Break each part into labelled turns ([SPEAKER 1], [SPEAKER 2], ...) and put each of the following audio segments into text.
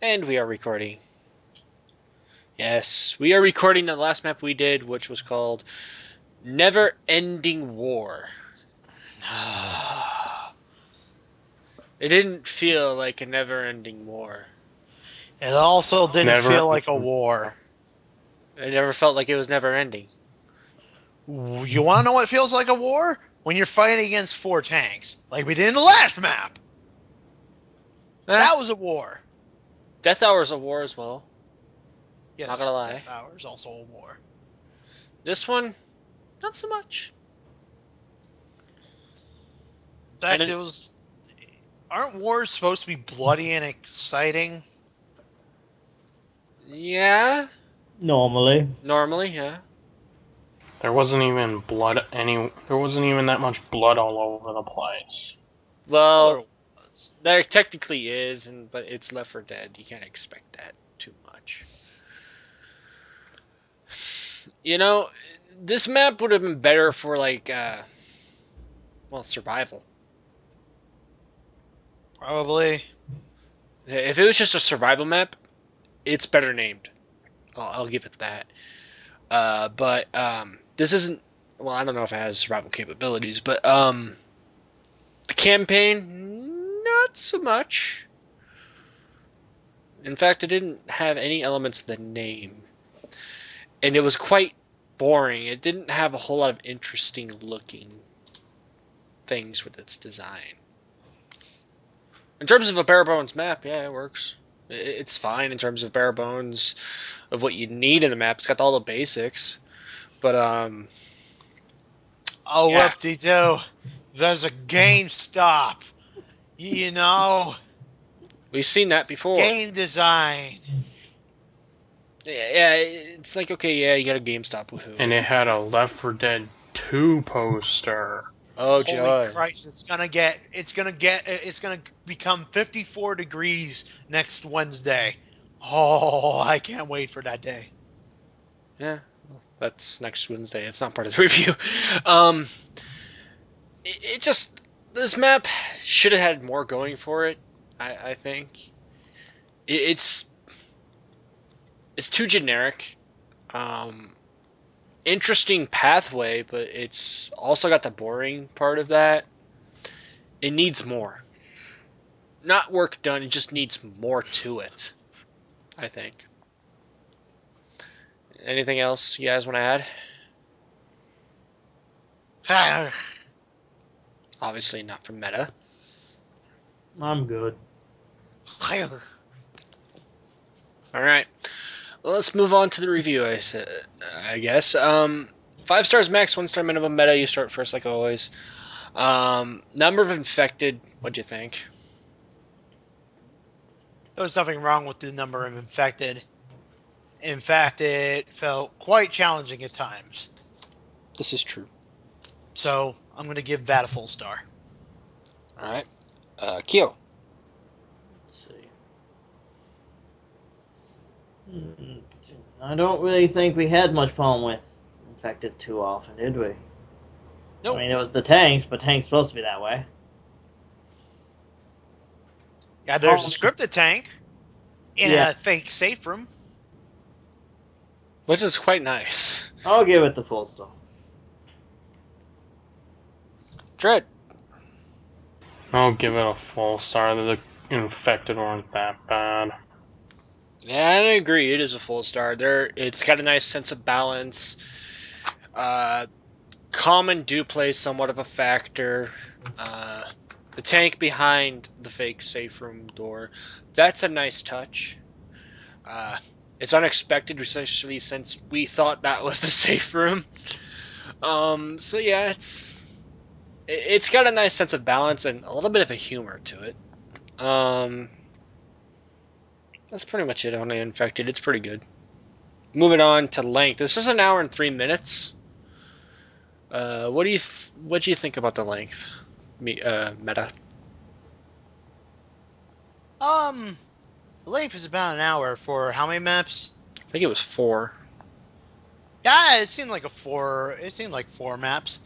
[SPEAKER 1] And we are recording. Yes, we are recording the last map we did, which was called Never Ending War. It didn't feel like a never ending war.
[SPEAKER 2] It also didn't
[SPEAKER 3] Never.
[SPEAKER 2] feel like a war.
[SPEAKER 1] It never felt like it was never ending.
[SPEAKER 2] You want to know what feels like a war? When you're fighting against 4 tanks, like we did in the last map. That was a war.
[SPEAKER 1] Death Hour is a war as well.
[SPEAKER 2] Yes,
[SPEAKER 1] Not gonna lie.
[SPEAKER 2] Death Hour is also a war.
[SPEAKER 1] This one, not so much.
[SPEAKER 2] In fact, it was. Aren't wars supposed to be bloody and exciting?
[SPEAKER 1] Yeah.
[SPEAKER 4] Normally,
[SPEAKER 1] yeah.
[SPEAKER 3] There wasn't even blood. There wasn't even that much blood all over the place.
[SPEAKER 1] Well, there technically is, but it's Left 4 Dead. You can't expect that too much. You know, this map would have been better for like, survival.
[SPEAKER 2] Probably.
[SPEAKER 1] If it was just a survival map, it's better named. I'll give it that. But this isn't. Well, I don't know if it has survival capabilities, but the campaign, not so much. In fact, it didn't have any elements of the name, and it was quite boring. It didn't have a whole lot of interesting looking things with its design. In terms of a bare bones map, yeah, it works. It's fine in terms of bare bones of what you need in a map. It's got all the basics, but
[SPEAKER 2] Oh,
[SPEAKER 1] yeah.
[SPEAKER 2] whoop-de-doo. There's a GameStop. You know,
[SPEAKER 1] We've seen that before.
[SPEAKER 2] game design.
[SPEAKER 1] Yeah, it's like, okay, yeah, you got a GameStop, woohoo.
[SPEAKER 3] And it had a Left 4 Dead 2 poster.
[SPEAKER 1] Oh,
[SPEAKER 2] Holy
[SPEAKER 1] joy.
[SPEAKER 2] Christ! It's gonna become 54 degrees next Wednesday. Oh, I can't wait for that day.
[SPEAKER 1] Yeah, well, that's next Wednesday. It's not part of the review. It just, this map should have had more going for it. I think it's too generic. Interesting pathway, but it's also got the boring part of that. It needs more. Not work done, it just needs more to it, I think. Anything else you guys want to add? Obviously not from Meta.
[SPEAKER 4] I'm good.
[SPEAKER 1] Alright. Well, let's move on to the review, I guess. 5 stars max, 1 star minimum. Meta, you start first like always. Number of infected, what'd you think?
[SPEAKER 2] There was nothing wrong with the number of infected. In fact, it felt quite challenging at times.
[SPEAKER 1] This is true.
[SPEAKER 2] So, I'm going to give that a full star.
[SPEAKER 1] Alright. Kyo.
[SPEAKER 4] Let's see. I don't really think we had much problem with infected too often, did we?
[SPEAKER 2] Nope.
[SPEAKER 4] I mean, it was the tanks, but tanks supposed to be that way.
[SPEAKER 2] Yeah, there's a scripted tank in
[SPEAKER 4] Yeah.
[SPEAKER 2] a fake safe room.
[SPEAKER 1] Which is quite nice.
[SPEAKER 4] I'll give it the full star.
[SPEAKER 1] Dread.
[SPEAKER 3] I'll give it a full star. The infected weren't that bad.
[SPEAKER 1] Yeah, I agree. It is a full star. It's got a nice sense of balance. Common do play somewhat of a factor. The tank behind the fake safe room door, that's a nice touch. It's unexpected, especially since we thought that was the safe room. So yeah, it's got a nice sense of balance and a little bit of a humor to it. That's pretty much it on the infected. It's pretty good. Moving on to length. This is 1 hour and 3 minutes. What do you think about the length, Meta?
[SPEAKER 2] The length is about an hour for how many maps?
[SPEAKER 1] I think it was 4.
[SPEAKER 2] Yeah, it seemed like 4. It seemed like 4 maps.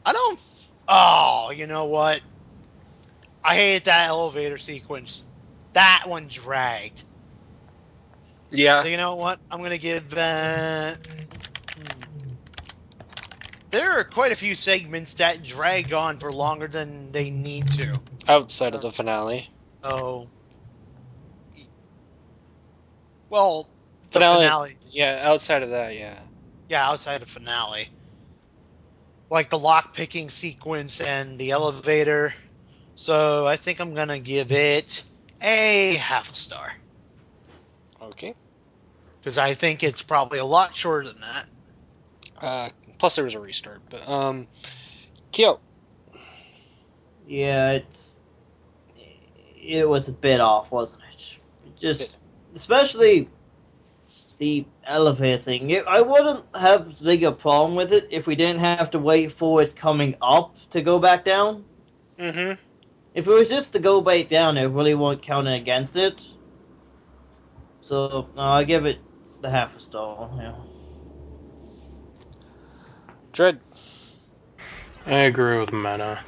[SPEAKER 2] I don't. Oh, you know what? I hate that elevator sequence. That one dragged.
[SPEAKER 1] Yeah.
[SPEAKER 2] So you know what? I'm gonna give. There are quite a few segments that drag on for longer than they need to.
[SPEAKER 1] Outside of the finale.
[SPEAKER 2] Oh, well, the
[SPEAKER 1] Finale.
[SPEAKER 2] finale.
[SPEAKER 1] Yeah, outside of that, yeah.
[SPEAKER 2] Yeah, outside of finale, like the lock picking sequence and the elevator. So I think I'm gonna give it a half a star
[SPEAKER 1] Okay.
[SPEAKER 2] because I think it's probably a lot shorter than that.
[SPEAKER 1] Plus there was a restart, but Kyo.
[SPEAKER 4] Yeah, it was a bit off, wasn't it? Just especially the elevator thing. I wouldn't have as big a problem with it if we didn't have to wait for it coming up to go back down.
[SPEAKER 1] Mm-hmm.
[SPEAKER 4] If it was just to go back down, it really won't count against it. So no, I give it the half a star. Yeah.
[SPEAKER 1] Dread.
[SPEAKER 3] I agree with Meta.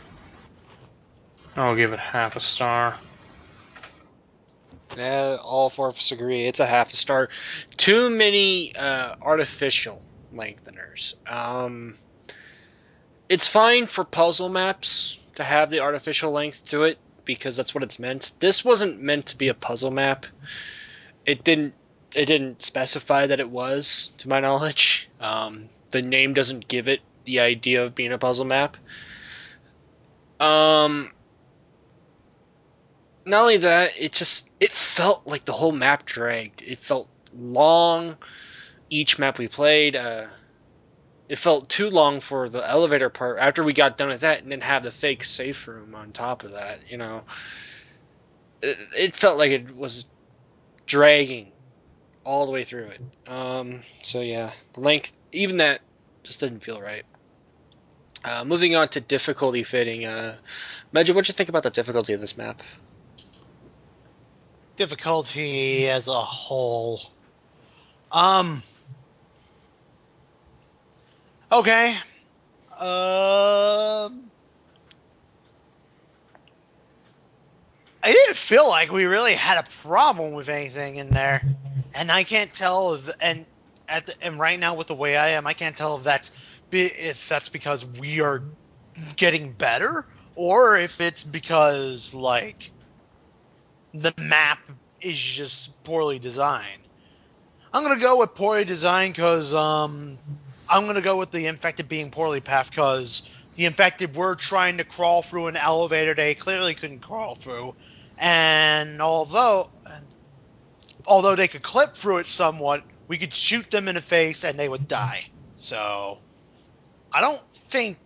[SPEAKER 3] I'll give it half a star.
[SPEAKER 1] Yeah, all four of us agree. It's a half a star. Too many artificial lengtheners. It's fine for puzzle maps to have the artificial length to it because that's what it's meant. This wasn't meant to be a puzzle map. It didn't specify that it was, to my knowledge. The name doesn't give it the idea of being a puzzle map. Not only that, it felt like the whole map dragged. It felt long. Each map we played, it felt too long for the elevator part. After we got done with that, and then have the fake safe room on top of that, it felt like it was dragging all the way through it. So yeah, the length, even that, just didn't feel right. Moving on to difficulty fitting. Medja, what'd you think about the difficulty of this map?
[SPEAKER 2] Difficulty as a whole. Okay. I didn't feel like we really had a problem with anything in there, and I can't tell and right now with the way I am, I can't tell if that's because we are getting better or if it's because like the map is just poorly designed. I'm gonna go with poorly designed because I'm gonna go with the infected being poorly pathed because the infected were trying to crawl through an elevator they clearly couldn't crawl through, and although they could clip through it somewhat, we could shoot them in the face and they would die. So I don't think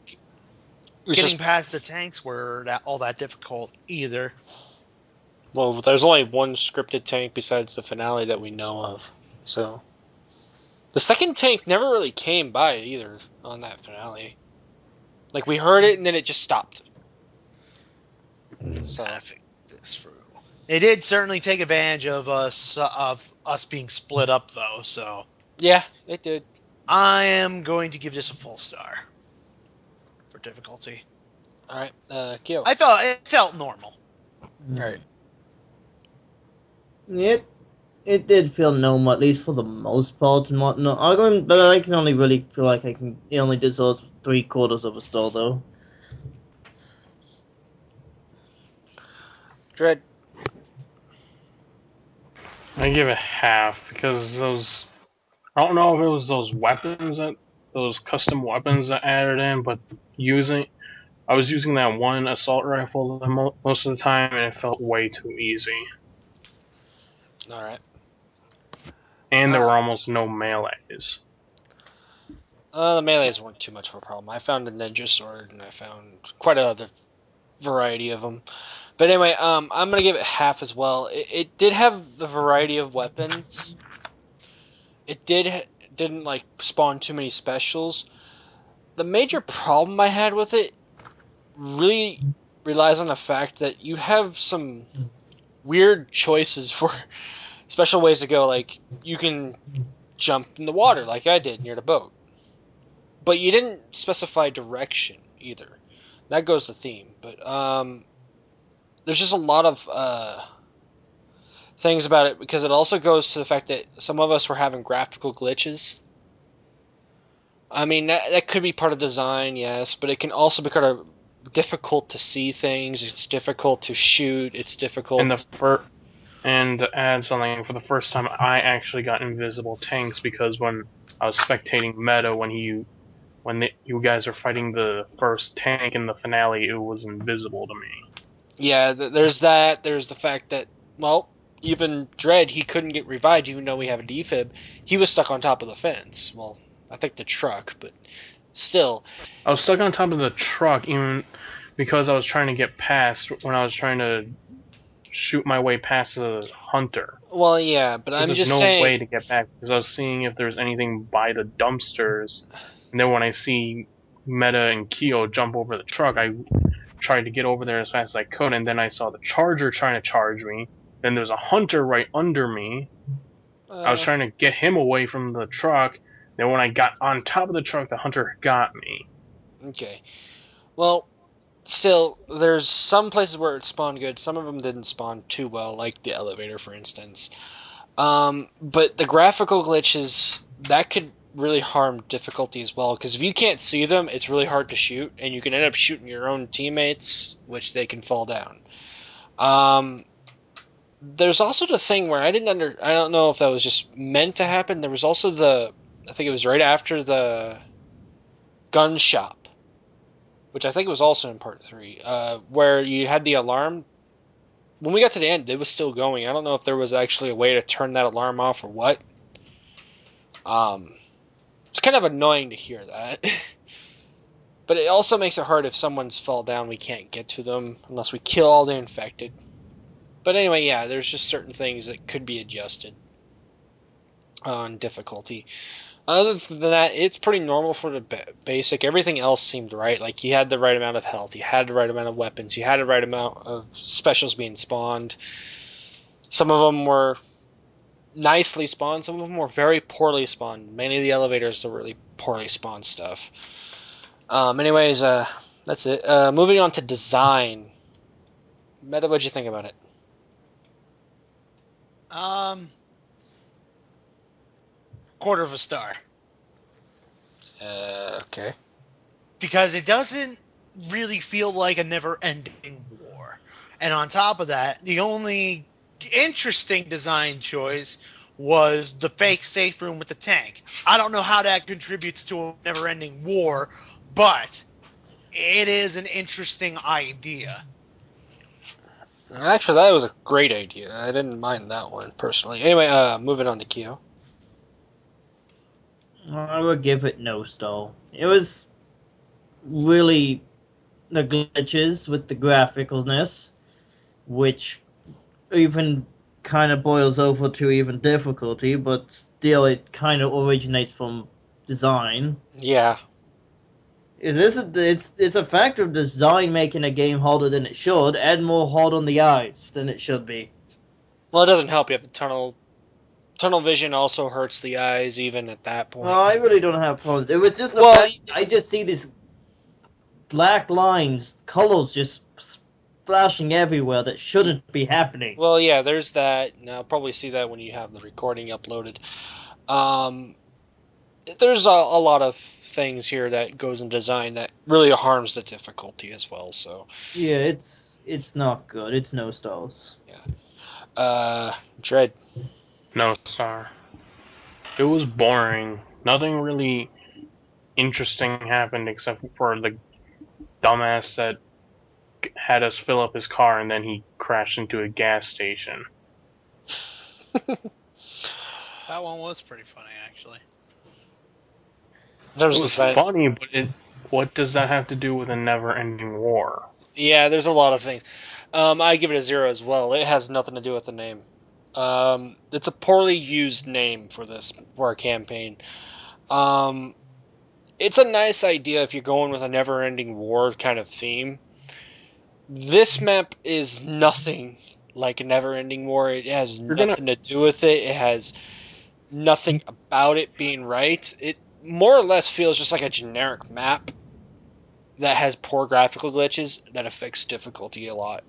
[SPEAKER 2] getting past the tanks were all that difficult either.
[SPEAKER 1] Well, there's only one scripted tank besides the finale that we know of. So the second tank never really came by either on that finale. Like we heard it and then it just stopped.
[SPEAKER 2] So I think this through. They did certainly take advantage of us being split up though. So
[SPEAKER 1] yeah, it did.
[SPEAKER 2] I am going to give this a full star for difficulty.
[SPEAKER 1] All right, Kyo.
[SPEAKER 2] It felt normal.
[SPEAKER 1] All right.
[SPEAKER 4] It did feel normal, at least for the most part and whatnot. But I can only really feel like it only deserves 3/4 of a star though.
[SPEAKER 1] Dread.
[SPEAKER 3] I give it half because I don't know if it was those custom weapons that added in, but I was using that one assault rifle most of the time, and it felt way too easy.
[SPEAKER 1] All right.
[SPEAKER 3] And there were almost no melees.
[SPEAKER 1] The melees weren't too much of a problem. I found a ninja sword, and I found quite a variety of them. But anyway, I'm gonna give it half as well. It did have the variety of weapons. It didn't like spawn too many specials. The major problem I had with it really relies on the fact that you have some weird choices for special ways to go. Like you can jump in the water, like I did near the boat, but you didn't specify direction either. That goes to theme, but there's just a lot of things about it, because it also goes to the fact that some of us were having graphical glitches. I mean, that could be part of design, yes, but it can also be kind of difficult to see things. It's difficult to shoot. It's difficult.
[SPEAKER 3] And to add something, for the first time, I actually got invisible tanks because when I was spectating meta, when you guys are fighting the first tank in the finale, it was invisible to me.
[SPEAKER 1] Yeah, there's that. There's the fact that, well, even Dread, he couldn't get revived even though we have a defib. He was stuck on top of the fence. Well, I think the truck, but still.
[SPEAKER 3] I was stuck on top of the truck even because I was trying to get past when I was trying to shoot my way past the hunter.
[SPEAKER 1] Well, yeah, but I'm just
[SPEAKER 3] saying...
[SPEAKER 1] saying...
[SPEAKER 3] There's no way to get back because I was seeing if there's anything by the dumpsters. And then when I see Meta and Kyo jump over the truck, I tried to get over there as fast as I could, and then I saw the charger trying to charge me. Then there's a hunter right under me. I was trying to get him away from the truck. Then when I got on top of the truck, the hunter got me.
[SPEAKER 1] Okay. Well, still, there's some places where it spawned good. Some of them didn't spawn too well, like the elevator, for instance. But the graphical glitches, that could really harm difficulty as well, because if you can't see them, it's really hard to shoot, and you can end up shooting your own teammates, which they can fall down. There's also the thing where I don't know if that was just meant to happen. There was also I think it was right after the gun shop, which I think was also in part 3, where you had the alarm. When we got to the end, it was still going. I don't know if there was actually a way to turn that alarm off or what. It's kind of annoying to hear that. But it also makes it hard if someone's fell down, we can't get to them unless we kill all the infected. But anyway, yeah, there's just certain things that could be adjusted on difficulty. Other than that, it's pretty normal for the basic. Everything else seemed right. Like, you had the right amount of health, you had the right amount of weapons, you had the right amount of specials being spawned. Some of them were nicely spawned, some of them were very poorly spawned. Many of the elevators are really poorly spawned stuff. Anyways, that's it. Moving on to design. Meta, what'd you think about it?
[SPEAKER 2] Quarter of a star.
[SPEAKER 1] Okay.
[SPEAKER 2] Because it doesn't really feel like a never-ending war. And on top of that, the only interesting design choice was the fake safe room with the tank. I don't know how that contributes to a never-ending war, but it is an interesting idea.
[SPEAKER 1] Actually, that was a great idea. I didn't mind that one, personally. Anyway, moving on to Kyo.
[SPEAKER 4] I would give it no stall. It was really the glitches with the graphicalness, which even kind of boils over to even difficulty, but still it kind of originates from design.
[SPEAKER 1] Yeah.
[SPEAKER 4] It's a factor of design making a game harder than it should, and more hard on the eyes than it should be.
[SPEAKER 1] Well, it doesn't help you have the tunnel vision also hurts the eyes even at that point.
[SPEAKER 4] Well, I really don't have problems. It was just I just see these black lines, colors just flashing everywhere that shouldn't be happening.
[SPEAKER 1] Well, yeah, there's that. And I'll probably see that when you have the recording uploaded. There's a lot of things here that goes in design that really harms the difficulty as well. So
[SPEAKER 4] yeah, it's not good. It's no stars.
[SPEAKER 1] Yeah. Dread.
[SPEAKER 3] No star. It was boring. Nothing really interesting happened except for the dumbass that had us fill up his car and then he crashed into a gas station.
[SPEAKER 2] That one was pretty funny, actually.
[SPEAKER 3] It was funny, but what does that have to do with a never-ending war?
[SPEAKER 1] Yeah, there's a lot of things. I give it a 0 as well. It has nothing to do with the name. It's a poorly used name for our campaign. It's a nice idea if you're going with a never-ending war kind of theme. This map is nothing like a never-ending war. It has nothing to do with it. It has nothing about it being right. It more or less feels just like a generic map that has poor graphical glitches that affects difficulty a lot.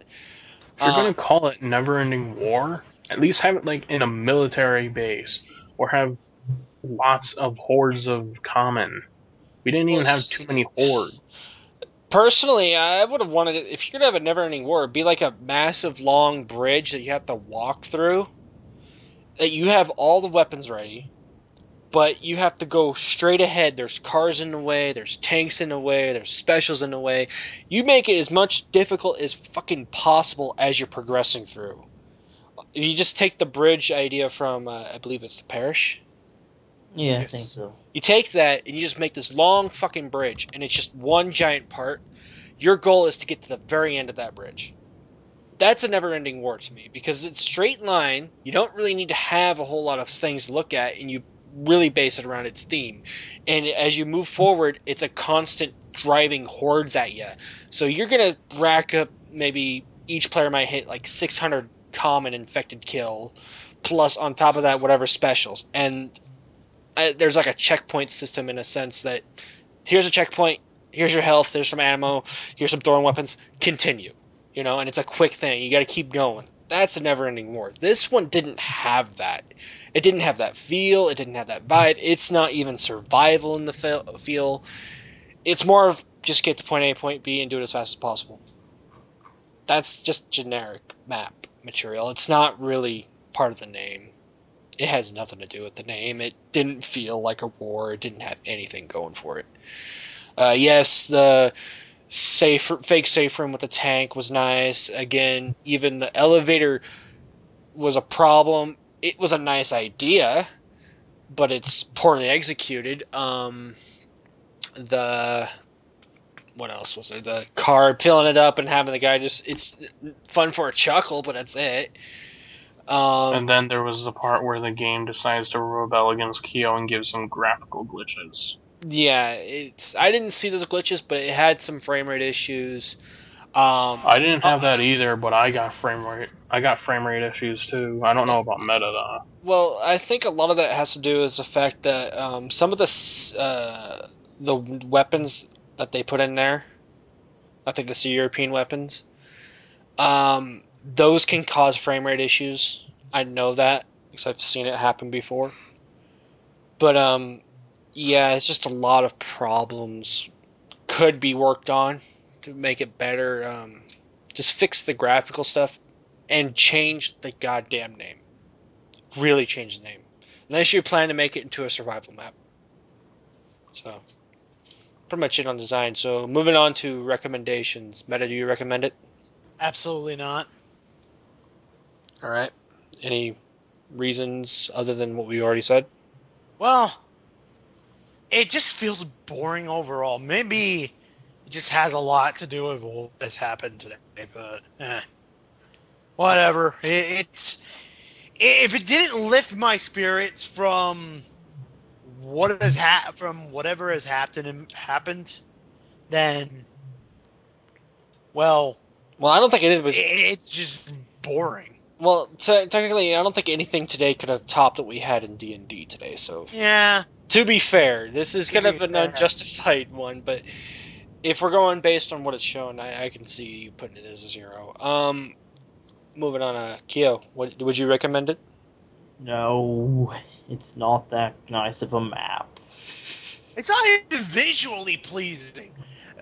[SPEAKER 3] If you're going to call it Never Ending War, At least have it like in a military base, or have lots of hordes of common. We didn't
[SPEAKER 1] Well,
[SPEAKER 3] even have too many hordes.
[SPEAKER 1] personally, I would have wanted it, if you're gonna have a never-ending war, it'd be like a massive long bridge that you have to walk through. That you have all the weapons ready, but you have to go straight ahead. There's cars in the way, there's tanks in the way, there's specials in the way. You make it as much difficult as fucking possible as you're progressing through. If you just take the bridge idea from, I believe it's the parish.
[SPEAKER 4] Yeah, I
[SPEAKER 2] Yes.
[SPEAKER 4] think so.
[SPEAKER 1] You take that and you just make this long fucking bridge, and it's just one giant part. Your goal is to get to the very end of that bridge. That's a never-ending war to me, because it's straight line. You don't really need to have a whole lot of things to look at, and you really base it around its theme. And as you move forward, it's a constant driving hordes at you. So you're gonna rack up, maybe each player might hit like 600 common infected kill, plus on top of that whatever specials. And there's like a checkpoint system in a sense that here's a checkpoint, here's your health, there's some ammo, here's some throwing weapons, continue. And it's a quick thing. You got to keep going. That's a never-ending war. This one didn't have that. It didn't have that feel. It didn't have that vibe. It's not even survival in the feel. It's more of just get to point A, point B, and do it as fast as possible. That's just generic map material. It's not really part of the name. It has nothing to do with the name. It didn't feel like a war. It didn't have anything going for it. Yes, the fake safe room with the tank was nice. Again, even the elevator was a problem. It was a nice idea, but it's poorly executed. What else was there? The car filling it up and having the guy it's fun for a chuckle, but that's it.
[SPEAKER 3] And then there was the part where the game decides to rebel against Kyo and gives some graphical glitches.
[SPEAKER 1] Yeah, I didn't see those glitches, but it had some frame rate issues.
[SPEAKER 3] I didn't have that either, but I got frame rate issues too. I don't know about meta though.
[SPEAKER 1] Well, I think a lot of that has to do with the fact that some of the weapons that they put in there, I think the European weapons, those can cause frame rate issues. I know that because I've seen it happen before. But yeah, it's just a lot of problems could be worked on to make it better. Just fix the graphical stuff and change the goddamn name. Really change the name. Unless you plan to make it into a survival map. So, pretty much it on design. So, moving on to recommendations. Meta, do you recommend it?
[SPEAKER 2] Absolutely not.
[SPEAKER 1] Alright. Any reasons other than what we already said?
[SPEAKER 2] Well, it just feels boring overall. Maybe it just has a lot to do with what has happened today, but whatever. If it didn't lift my spirits from from whatever has happened, then well,
[SPEAKER 1] I don't think it was.
[SPEAKER 2] It's just boring.
[SPEAKER 1] Well, technically, I don't think anything today could have topped what we had in D&D today. So
[SPEAKER 2] Yeah.
[SPEAKER 1] to be fair, this is kind of an unjustified one, but if we're going based on what it's shown, I can see you putting it as a 0. Moving on, Kyo, would you recommend it?
[SPEAKER 4] No, it's not that nice of a map.
[SPEAKER 2] It's not even visually pleasing.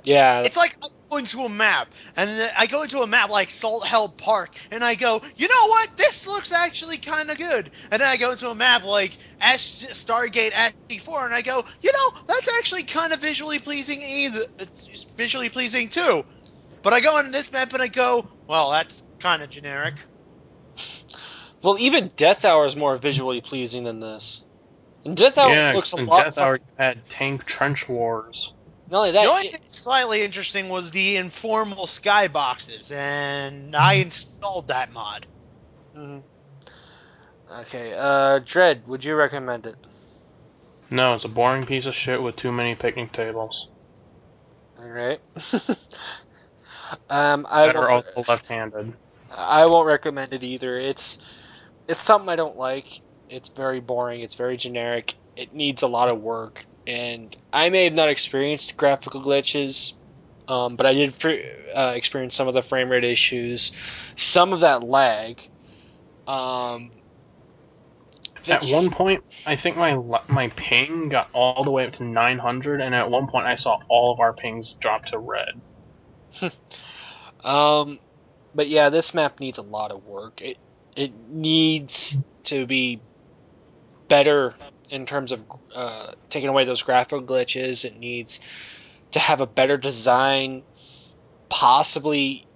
[SPEAKER 1] Yeah.
[SPEAKER 2] It's like I go into a map, and then I go into a map like Salt Hell Park, and I go, you know what? This looks actually kind of good. And then I go into a map like Stargate SG4, and I go, you know, that's actually kind of visually pleasing. It's visually pleasing too. But I go into this map and I go, well, that's kind of generic.
[SPEAKER 1] Well, even Death Hour is more visually pleasing than this. And Death Hour looks a lot.
[SPEAKER 3] Death Hour had tank trench wars.
[SPEAKER 1] Not only that,
[SPEAKER 2] The only thing slightly interesting was the informal skyboxes, and I installed that mod.
[SPEAKER 1] Mm-hmm. Okay, Dread, would you recommend it?
[SPEAKER 3] No, it's a boring piece of shit with too many picnic tables.
[SPEAKER 1] Alright.
[SPEAKER 3] That are also left-handed.
[SPEAKER 1] I won't recommend it either. It's something I don't like. It's very boring. It's very generic. It needs a lot of work. And I may have not experienced graphical glitches, but I did experience some of the frame rate issues, some of that lag. Um,
[SPEAKER 3] At one point, I think my ping got all the way up to 900, and at one point I saw all of our pings drop to red.
[SPEAKER 1] but yeah, this map needs a lot of work. It needs to be better in terms of taking away those graphical glitches. It needs to have a better design, possibly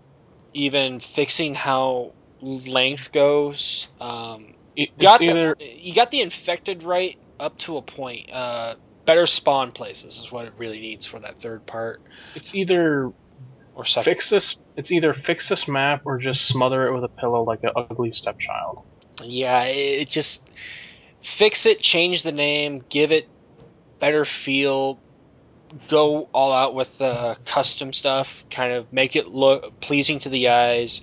[SPEAKER 1] even fixing how length goes. You got the infected right up to a point. Better spawn places is what it really needs for that third part.
[SPEAKER 3] It's either
[SPEAKER 1] or second.
[SPEAKER 3] It's either fix this map or just smother it with a pillow like an ugly stepchild.
[SPEAKER 1] Yeah, it just fix it, change the name, give it better feel, go all out with the custom stuff, kind of make it look pleasing to the eyes.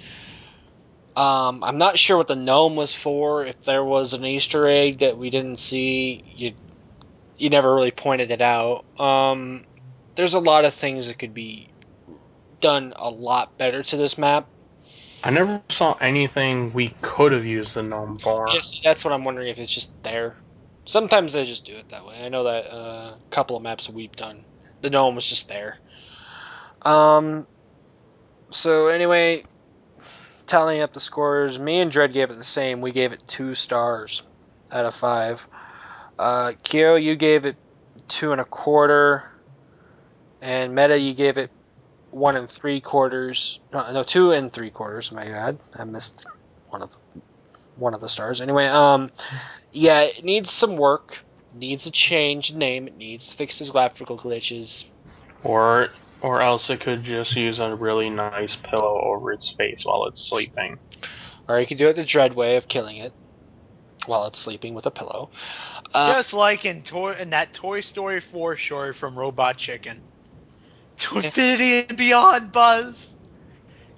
[SPEAKER 1] I'm not sure what the gnome was for. If there was an Easter egg that we didn't see, you never really pointed it out. There's a lot of things that could be done a lot better to this map.
[SPEAKER 3] I never saw anything we could have used the gnome for.
[SPEAKER 1] Yes, that's what I'm wondering, if it's just there. Sometimes they just do it that way. I know that a couple of maps we've done, the gnome was just there. So anyway, tallying up the scores, me and Dread gave it the same. We gave it 2 stars out of 5. Kyo, you gave it 2 1/4, and Meta, you gave it 1 3/4. No, 2 3/4. My God, I missed one of the stars. Anyway, yeah, it needs some work. It needs to change the name. It needs to fix those graphical glitches.
[SPEAKER 3] Or else it could just use a really nice pillow over its face while it's sleeping.
[SPEAKER 1] Or you could do it the Dread way of killing it while it's sleeping with a pillow.
[SPEAKER 2] Just like in that Toy Story 4 short from Robot Chicken. To infinity and beyond, Buzz!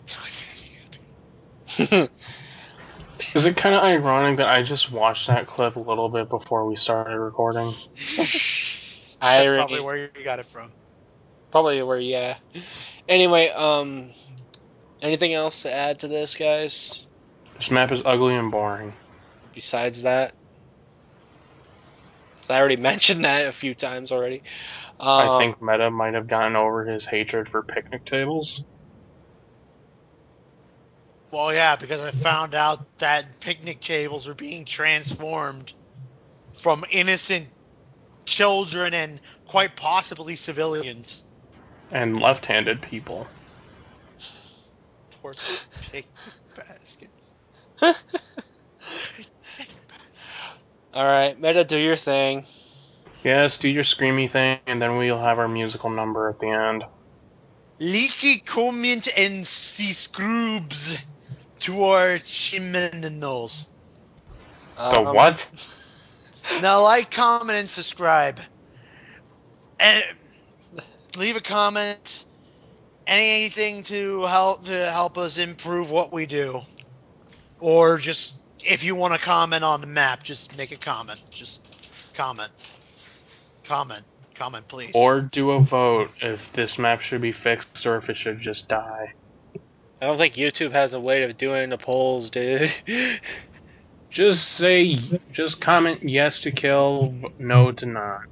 [SPEAKER 2] To infinity and beyond.
[SPEAKER 3] Is it kind of ironic that I just watched that clip a little bit before we started recording?
[SPEAKER 2] That's probably where you got it from.
[SPEAKER 1] Probably where, yeah. Anyway, anything else to add to this, guys?
[SPEAKER 3] This map is ugly and boring.
[SPEAKER 1] Besides that? So I already mentioned that a few times already.
[SPEAKER 3] I think Meta might have gotten over his hatred for picnic tables.
[SPEAKER 2] Well, yeah, because I found out that picnic tables were being transformed from innocent children and quite possibly civilians.
[SPEAKER 3] And left-handed people.
[SPEAKER 2] Poor picnic baskets.
[SPEAKER 1] Alright, Meta, do your thing.
[SPEAKER 3] Yes, do your screamy thing, and then we'll have our musical number at the end.
[SPEAKER 2] Leaky comment and subscribes to our channels.
[SPEAKER 3] The what?
[SPEAKER 2] Now, like, comment, and subscribe. And leave a comment. Anything to help us improve what we do. Or just, if you want to comment on the map, just make a comment. Just comment. Comment, please.
[SPEAKER 3] Or do a vote if this map should be fixed or if it should just die.
[SPEAKER 1] I don't think YouTube has a way of doing the polls, dude.
[SPEAKER 3] Just comment yes to kill, no to not.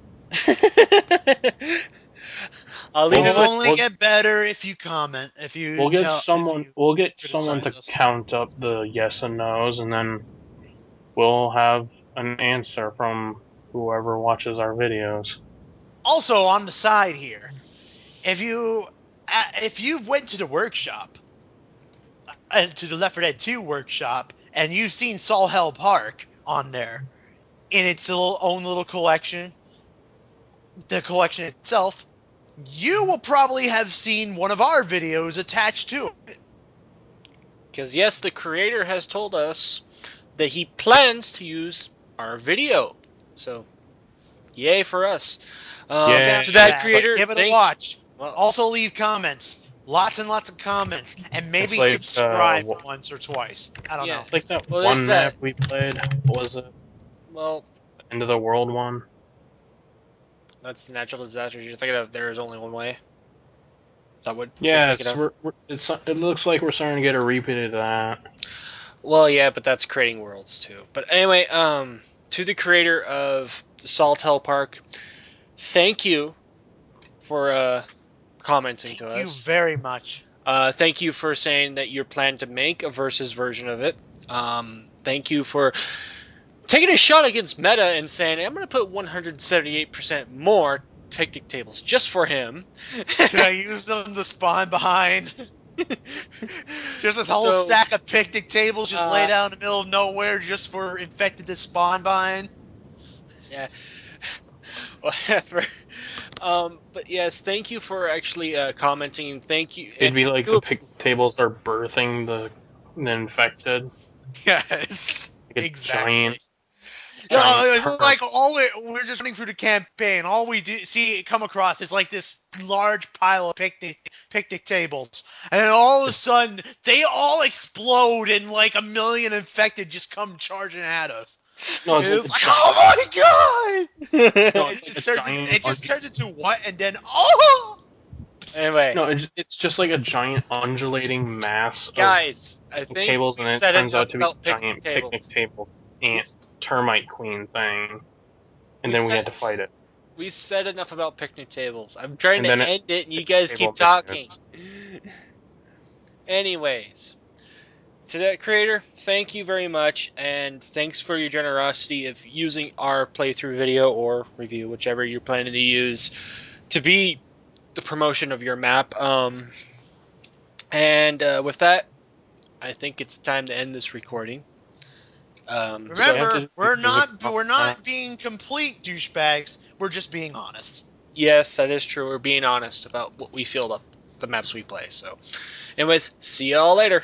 [SPEAKER 1] I'll leave
[SPEAKER 2] It'll
[SPEAKER 1] it
[SPEAKER 2] only get better if you comment. If you
[SPEAKER 3] We'll get someone to
[SPEAKER 2] us.
[SPEAKER 3] count up the yes and no's, and then we'll have an answer from whoever watches our videos.
[SPEAKER 2] Also, on the side here, if you went to the workshop, to the Left 4 Dead 2 workshop, and you've seen Saul Hell Park on there in its own little collection, the collection itself, you will probably have seen one of our videos attached to it.
[SPEAKER 1] Because yes, the creator has told us that he plans to use our video. So, yay for us.
[SPEAKER 3] Yeah.
[SPEAKER 1] To that creator,
[SPEAKER 2] give it a watch.
[SPEAKER 1] Well,
[SPEAKER 2] Also leave comments. Lots and lots of comments. And maybe
[SPEAKER 3] like,
[SPEAKER 2] subscribe once or twice. I don't know.
[SPEAKER 3] It's like that
[SPEAKER 1] Well,
[SPEAKER 3] one
[SPEAKER 1] there's
[SPEAKER 3] map
[SPEAKER 1] that.
[SPEAKER 3] we played. What was it?
[SPEAKER 1] well,
[SPEAKER 3] End of the World one?
[SPEAKER 1] that's the natural disasters you're thinking of. There is only one way. Is that what
[SPEAKER 3] Yeah,
[SPEAKER 1] you're thinking of?
[SPEAKER 3] it looks like we're starting to get a repeat of that.
[SPEAKER 1] Well, yeah, but that's creating worlds too. But anyway, to the creator of Saltell Park, thank you for commenting to
[SPEAKER 2] Thank you
[SPEAKER 1] us.
[SPEAKER 2] very much.
[SPEAKER 1] Thank you for saying that you're planning to make a versus version of it. Thank you for taking a shot against Meta and saying, I'm going to put 178% more picnic tables just for him.
[SPEAKER 2] Can I use them to spawn behind? Just this whole
[SPEAKER 1] So,
[SPEAKER 2] stack of picnic tables just laid out in the middle of nowhere just for infected to spawn behind?
[SPEAKER 1] Yeah. Whatever. But yes, thank you for actually commenting. Thank you.
[SPEAKER 3] It'd be like the picnic tables are birthing the infected.
[SPEAKER 2] Yes,
[SPEAKER 3] Like a
[SPEAKER 2] exactly.
[SPEAKER 3] giant.
[SPEAKER 2] No,
[SPEAKER 3] giant
[SPEAKER 2] it's
[SPEAKER 3] perp.
[SPEAKER 2] like we're just running through the campaign. All we come across is like this large pile of picnic tables, and then all of a sudden they all explode and like a million infected just come charging at us.
[SPEAKER 3] No,
[SPEAKER 2] It's
[SPEAKER 3] it's
[SPEAKER 2] like,
[SPEAKER 3] a giant-
[SPEAKER 2] oh my god!
[SPEAKER 3] No,
[SPEAKER 2] It
[SPEAKER 3] it's
[SPEAKER 2] just,
[SPEAKER 3] a
[SPEAKER 2] turned,
[SPEAKER 3] giant
[SPEAKER 2] it just
[SPEAKER 3] un-
[SPEAKER 2] turned into what? And then oh!
[SPEAKER 1] Anyway,
[SPEAKER 3] No, it's just like a giant undulating mass
[SPEAKER 1] guys, I
[SPEAKER 3] of
[SPEAKER 1] think
[SPEAKER 3] tables,
[SPEAKER 1] we
[SPEAKER 3] and it
[SPEAKER 1] said
[SPEAKER 3] turns
[SPEAKER 1] enough
[SPEAKER 3] out to be
[SPEAKER 1] about
[SPEAKER 3] a giant
[SPEAKER 1] tables.
[SPEAKER 3] picnic table ant termite queen thing, and then we had to fight it.
[SPEAKER 1] We said enough about picnic tables. I'm trying
[SPEAKER 3] And
[SPEAKER 1] to
[SPEAKER 3] then
[SPEAKER 1] end it, and you guys
[SPEAKER 3] table
[SPEAKER 1] keep
[SPEAKER 3] bit
[SPEAKER 1] talking. Anyways, to that creator, thank you very much, and thanks for your generosity of using our playthrough video or review, whichever you're planning to use, to be the promotion of your map. With that, I think it's time to end this recording.
[SPEAKER 2] Remember, we're not being complete douchebags. We're just being honest.
[SPEAKER 1] Yes, that is true. We're being honest about what we feel about the maps we play. So, anyways, see y'all later.